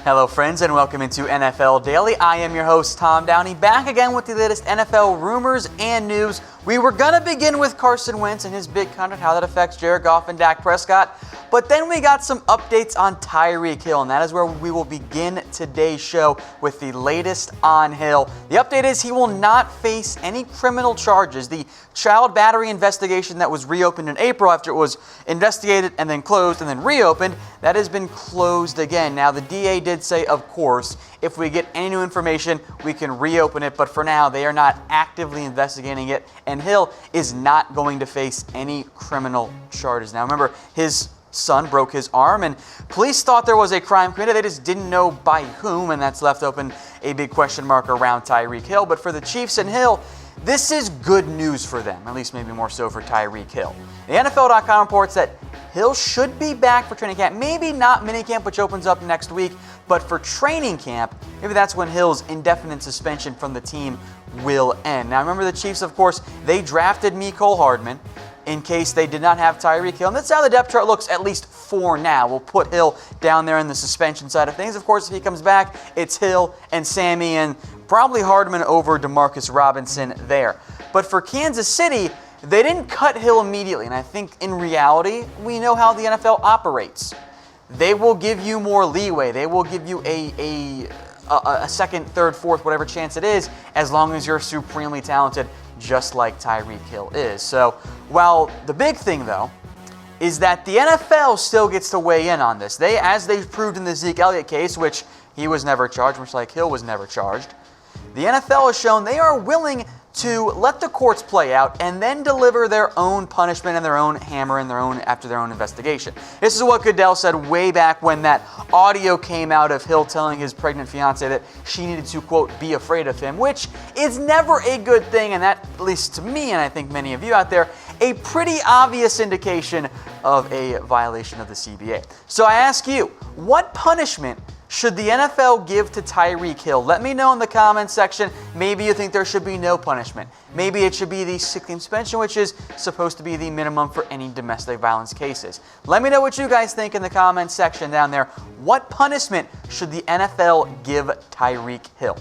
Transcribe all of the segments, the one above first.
Hello friends and welcome into NFL Daily. I am your host Tom Downey, back again with the latest NFL rumors and news. We were going to begin with Carson Wentz and his big contract, how that affects Jared Goff and Dak Prescott. But then we got some updates on Tyreek Hill, and that is where we will begin today's show with the latest on Hill. The update is he will not face any criminal charges. The child battery investigation that was reopened in April after it was investigated and then closed and then reopened, that has been closed again. Now, the DA did say, of course, if we get any new information, we can reopen it. But for now, they are not actively investigating it, and Hill is not going to face any criminal charges. Now, remember, his son broke his arm, and police thought there was a crime committed. They just didn't know by whom, and that's left open a big question mark around Tyreek Hill. But for the Chiefs and Hill, this is good news for them, at least maybe more so for Tyreek Hill. The NFL.com reports that Hill should be back for training camp. Maybe not minicamp, which opens up next week, but for training camp, maybe that's when Hill's indefinite suspension from the team will end. Now, remember the Chiefs, of course, they drafted Mecole Hardman in case they did not have Tyreek Hill. And that's how the depth chart looks, at least for now. We'll put Hill down there in the suspension side of things. Of course, if he comes back, it's Hill and Sammy and probably Hardman over Demarcus Robinson there. But for Kansas City, they didn't cut Hill immediately. And I think in reality, we know how the NFL operates. They will give you more leeway. They will give you a second, third, fourth, whatever chance it is, as long as you're supremely talented, just like Tyreek Hill is. So, while the big thing, though, is that the NFL still gets to weigh in on this. As they've proved in the Zeke Elliott case, which he was never charged, much like Hill was never charged, the NFL has shown they are willing to let the courts play out and then deliver their own punishment and their own hammer and after their own investigation. This is what Goodell said way back when that audio came out of Hill telling his pregnant fiance that she needed to, quote, be afraid of him, which is never a good thing, and that, at least to me and I think many of you out there, a pretty obvious indication of a violation of the CBA. So I ask you, what punishment should the NFL give to Tyreek Hill? Let me know in the comments section. Maybe you think there should be no punishment. Maybe it should be the 6-game suspension, which is supposed to be the minimum for any domestic violence cases. Let me know what you guys think in the comments section down there. What punishment should the NFL give Tyreek Hill?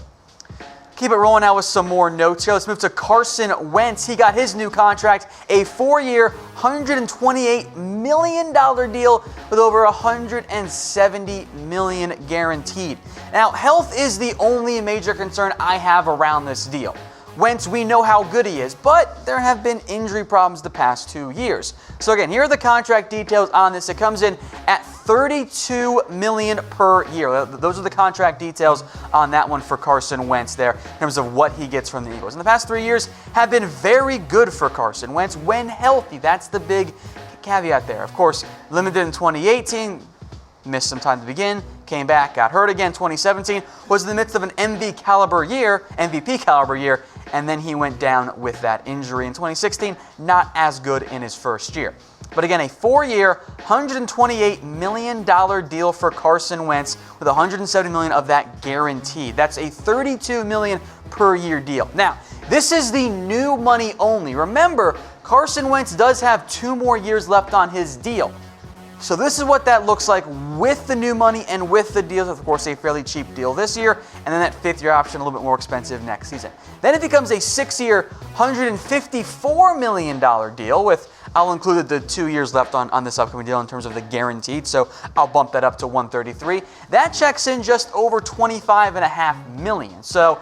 Keep it rolling now with some more notes here. Let's move to Carson Wentz. He got his new contract, a 4-year, $128 million deal with over $170 million guaranteed. Now, health is the only major concern I have around this deal. Wentz, we know how good he is, but there have been injury problems the past 2 years. So again, here are the contract details on this. It comes in at $32 million per year. Those are the contract details on that one for Carson Wentz there in terms of what he gets from the Eagles. And the past 3 years have been very good for Carson Wentz when healthy. That's the big caveat there. Of course, limited in 2018, missed some time to begin, came back, got hurt again. 2017 was in the midst of an MVP caliber year, and then he went down with that injury. In 2016, not as good in his first year. But again, a 4-year, $128 million deal for Carson Wentz with $170 million of that guaranteed. That's a $32 million per year deal. Now, this is the new money only. Remember, Carson Wentz does have 2 more years left on his deal. So this is what that looks like with the new money and with the deals. Of course, a fairly cheap deal this year, and then that 5th-year option a little bit more expensive next season. Then it becomes a 6-year, $154 million deal with, I'll include the 2 years left on this upcoming deal in terms of the guaranteed, so I'll bump that up to $133. That checks in just over $25.5 million. So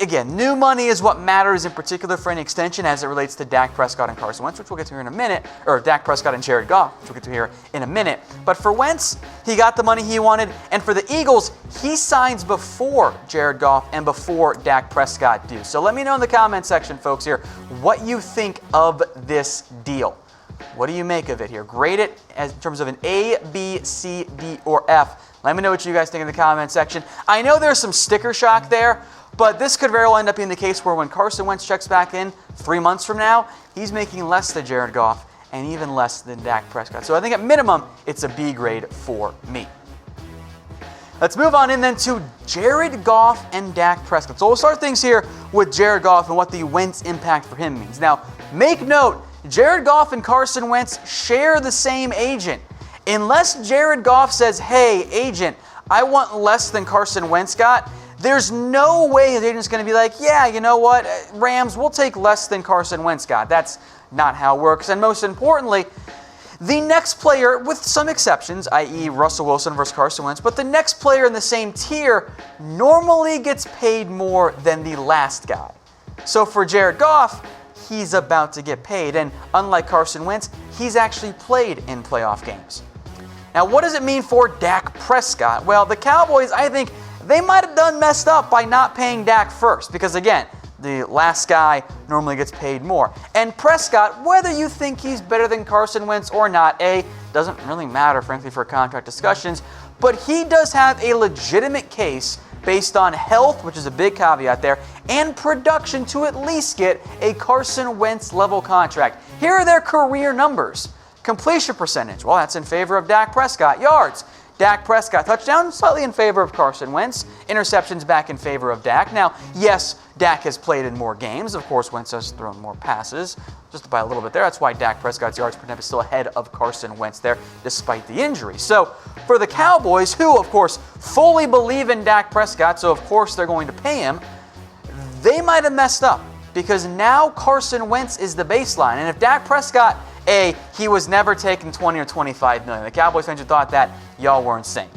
again, new money is what matters in particular for any extension as it relates to Dak Prescott and Carson Wentz, which we'll get to here in a minute, or Dak Prescott and Jared Goff, which we'll get to here in a minute. But for Wentz, he got the money he wanted, and for the Eagles, he signs before Jared Goff and before Dak Prescott do. So let me know in the comment section, folks, here, what you think of this deal. What do you make of it here? Grade it as in terms of an A, B, C, D, or F. Let me know what you guys think in the comment section. I know there's some sticker shock there, but this could very well end up being the case where when Carson Wentz checks back in 3 months from now, he's making less than Jared Goff and even less than Dak Prescott. So I think at minimum, it's a B grade for me. Let's move on in then to Jared Goff and Dak Prescott. So we'll start things here with Jared Goff and what the Wentz impact for him means. Now, make note, Jared Goff and Carson Wentz share the same agent. Unless Jared Goff says, hey, agent, I want less than Carson Wentz got, there's no way his agent's going to be like, yeah, you know what, Rams, we'll take less than Carson Wentz got. That's not how it works. And most importantly, the next player, with some exceptions, i.e. Russell Wilson versus Carson Wentz, but the next player in the same tier normally gets paid more than the last guy. So for Jared Goff, he's about to get paid. And unlike Carson Wentz, he's actually played in playoff games. Now, what does it mean for Dak Prescott? Well, the Cowboys, I think, they might have done messed up by not paying Dak first. Because again, the last guy normally gets paid more. And Prescott, whether you think he's better than Carson Wentz or not, doesn't really matter, frankly, for contract discussions. But he does have a legitimate case based on health, which is a big caveat there, and production to at least get a Carson Wentz level contract. Here are their career numbers. Completion percentage, well, that's in favor of Dak Prescott. Yards, Dak Prescott. Touchdown, slightly in favor of Carson Wentz. Interceptions back in favor of Dak. Now, yes, Dak has played in more games. Of course, Wentz has thrown more passes, just by a little bit there. That's why Dak Prescott's yards per attempt is still ahead of Carson Wentz there, despite the injury. So, for the Cowboys, who, of course, fully believe in Dak Prescott, so of course they're going to pay him, they might have messed up because now Carson Wentz is the baseline. And if Dak Prescott, he was never taking 20 or 25 million. The Cowboys fans who thought that, y'all were insane.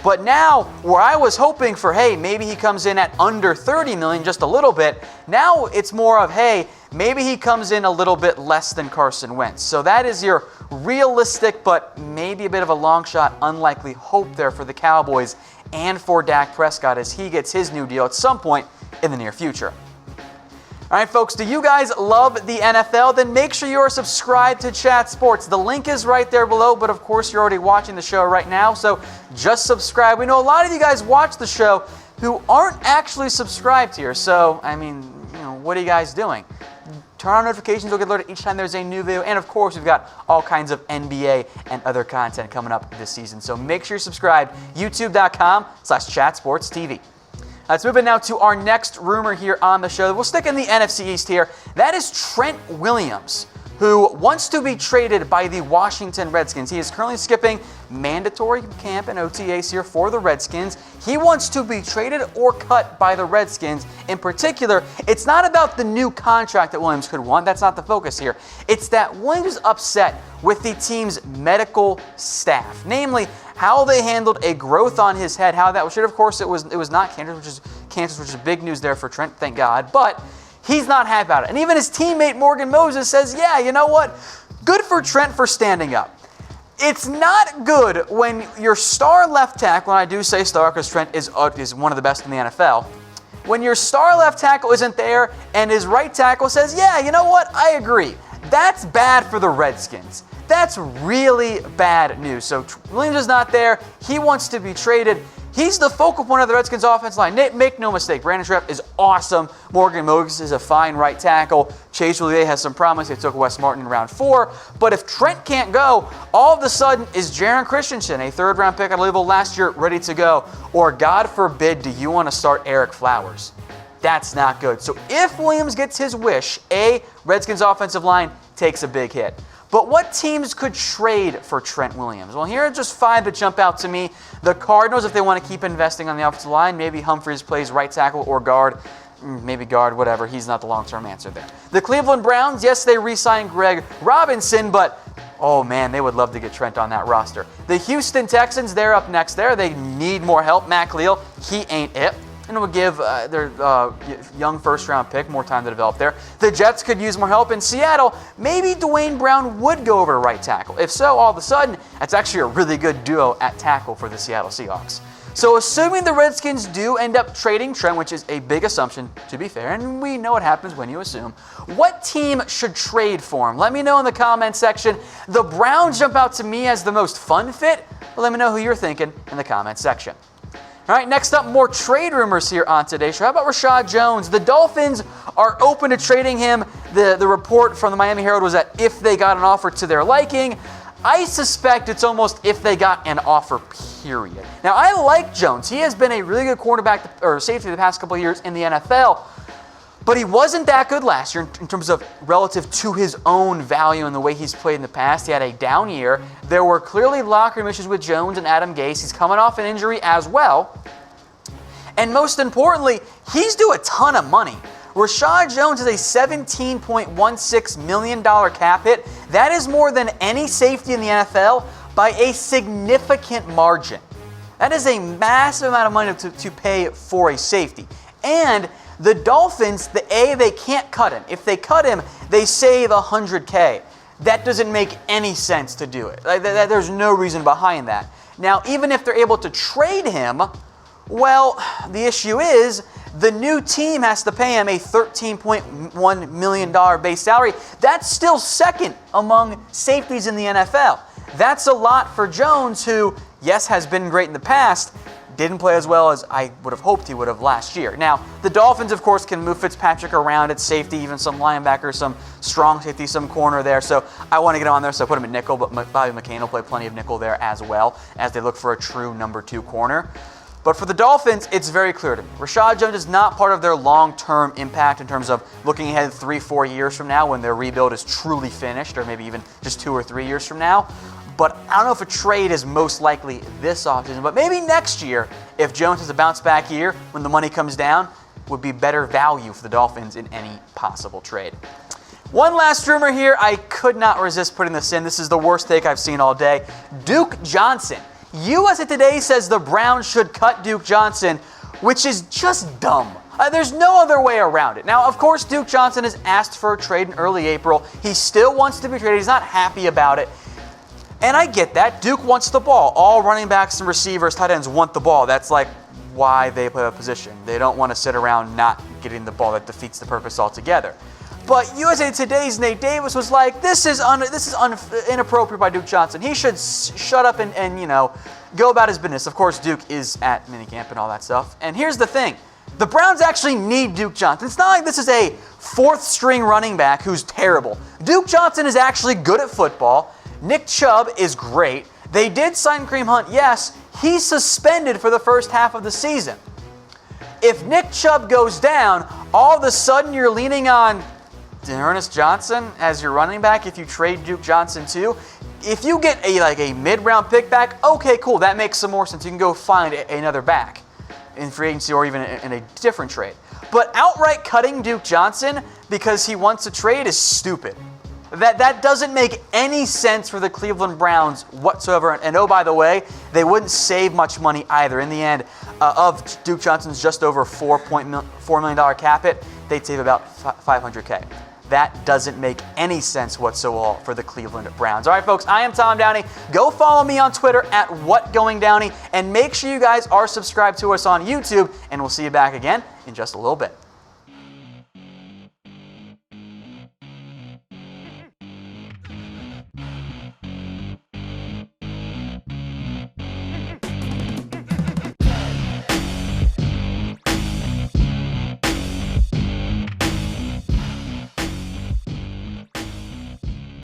But now, where I was hoping for, maybe he comes in at under 30 million, just a little bit, now it's more of, maybe he comes in a little bit less than Carson Wentz. So that is your realistic, but maybe a bit of a long shot, unlikely hope there for the Cowboys and for Dak Prescott as he gets his new deal at some point in the near future. All right, folks, do you guys love the NFL? Then make sure you are subscribed to Chat Sports. The link is right there below, but of course you're already watching the show right now, so just subscribe. We know a lot of you guys watch the show who aren't actually subscribed here, so, what are you guys doing? Turn on notifications, you'll get alerted each time there's a new video, and of course we've got all kinds of NBA and other content coming up this season, so make sure you're subscribed, youtube.com/chatsportstv. Let's move in now to our next rumor here on the show. We'll stick in the NFC East here. That is Trent Williams, who wants to be traded by the Washington Redskins. He is currently skipping mandatory camp and OTAs here for the Redskins. He wants to be traded or cut by the Redskins. In particular, it's not about the new contract that Williams could want. That's not the focus here. It's that Williams is upset with the team's medical staff, namely how they handled a growth on his head, how that should, of course, it was not cancer, which is big news there for Trent, thank God, but he's not happy about it. And even his teammate Morgan Moses says, yeah, you know what? Good for Trent for standing up. It's not good when your star left tackle, and I do say star because Trent is one of the best in the NFL, when your star left tackle isn't there and his right tackle says, yeah, you know what? I agree. That's bad for the Redskins. That's really bad news. So Williams is not there. He wants to be traded. He's the focal point of the Redskins offense line. Make no mistake, Brandon Scherff is awesome. Morgan Moses is a fine right tackle. Chase Roulier has some promise. They took Wes Martin in round 4. But if Trent can't go, all of a sudden is Jaron Christensen, a third-round pick out of Louisville last year, ready to go? Or God forbid, do you want to start Eric Flowers? That's not good. So if Williams gets his wish, Redskins offensive line takes a big hit. But what teams could trade for Trent Williams? Well, here are just 5 that jump out to me. The Cardinals, if they want to keep investing on the offensive line, maybe Humphries plays right tackle or guard. Maybe guard, whatever. He's not the long-term answer there. The Cleveland Browns, yes, they re-signed Greg Robinson, but oh man, they would love to get Trent on that roster. The Houston Texans, they're up next there. They need more help. Matt Khalil, he ain't it. And it would give their young first-round pick more time to develop there. The Jets could use more help in Seattle. Maybe Dwayne Brown would go over to right tackle. If so, all of a sudden, that's actually a really good duo at tackle for the Seattle Seahawks. So assuming the Redskins do end up trading Trent, which is a big assumption, to be fair, and we know what happens when you assume, what team should trade for him? Let me know in the comment section. The Browns jump out to me as the most fun fit, but let me know who you're thinking in the comment section. All right, next up, more trade rumors here on today's show. How about Reshad Jones? The Dolphins are open to trading him. The report from the Miami Herald was that if they got an offer to their liking, I suspect it's almost if they got an offer, period. Now, I like Jones. He has been a really good quarterback or safety the past couple of years in the NFL. But he wasn't that good last year in terms of relative to his own value and the way he's played in the past. He had a down year. There were clearly locker room issues with Jones and Adam Gase. He's coming off an injury as well. And most importantly, he's due a ton of money. Reshad Jones is a $17.16 million cap hit. That is more than any safety in the NFL by a significant margin. That is a massive amount of money to pay for a safety. And the Dolphins, they can't cut him. If they cut him, they save $100K. That doesn't make any sense to do it. There's no reason behind that. Now, even if they're able to trade him, well, the issue is the new team has to pay him a $13.1 million base salary. That's still second among safeties in the NFL. That's a lot for Jones, who, yes, has been great in the past, didn't play as well as I would have hoped he would have last year. Now, the Dolphins, of course, can move Fitzpatrick around at safety, even some linebacker, some strong safety, some corner there. So I want to get on there, so I put him at nickel, but Bobby McCain will play plenty of nickel there as well as they look for a true number 2 corner. But for the Dolphins, it's very clear to me. Reshad Jones is not part of their long-term impact in terms of looking ahead 3-4 years from now when their rebuild is truly finished, or maybe even just 2 or 3 years from now. But I don't know if a trade is most likely this offseason, but maybe next year, if Jones has a bounce-back year when the money comes down, would be better value for the Dolphins in any possible trade. One last rumor here. I could not resist putting this in. This is the worst take I've seen all day. Duke Johnson. USA Today says the Browns should cut Duke Johnson, which is just dumb. There's no other way around it. Now, of course, Duke Johnson has asked for a trade in early April. He still wants to be traded. He's not happy about it. And I get that. Duke wants the ball. All running backs and receivers, tight ends want the ball. That's like why they play a position. They don't want to sit around not getting the ball. That defeats the purpose altogether. But USA Today's Nate Davis was like, this is inappropriate by Duke Johnson. He should shut up and go about his business. Of course, Duke is at minicamp and all that stuff. And here's the thing. The Browns actually need Duke Johnson. It's not like this is a 4th-string running back who's terrible. Duke Johnson is actually good at football. Nick Chubb is great. They did sign Kareem Hunt, yes. He's suspended for the first half of the season. If Nick Chubb goes down, all of a sudden you're leaning on Ernest Johnson as your running back if you trade Duke Johnson too. If you get a mid-round pick back, okay, cool, that makes some more sense. You can go find another back in free agency or even in a different trade. But outright cutting Duke Johnson because he wants a trade is stupid. That doesn't make any sense for the Cleveland Browns whatsoever. And oh, by the way, they wouldn't save much money either. In the end, of Duke Johnson's just over $4 million cap hit, they'd save about $500K. That doesn't make any sense whatsoever for the Cleveland Browns. All right, folks, I am Tom Downey. Go follow me on Twitter at WhatGoingDowney, and make sure you guys are subscribed to us on YouTube, and we'll see you back again in just a little bit.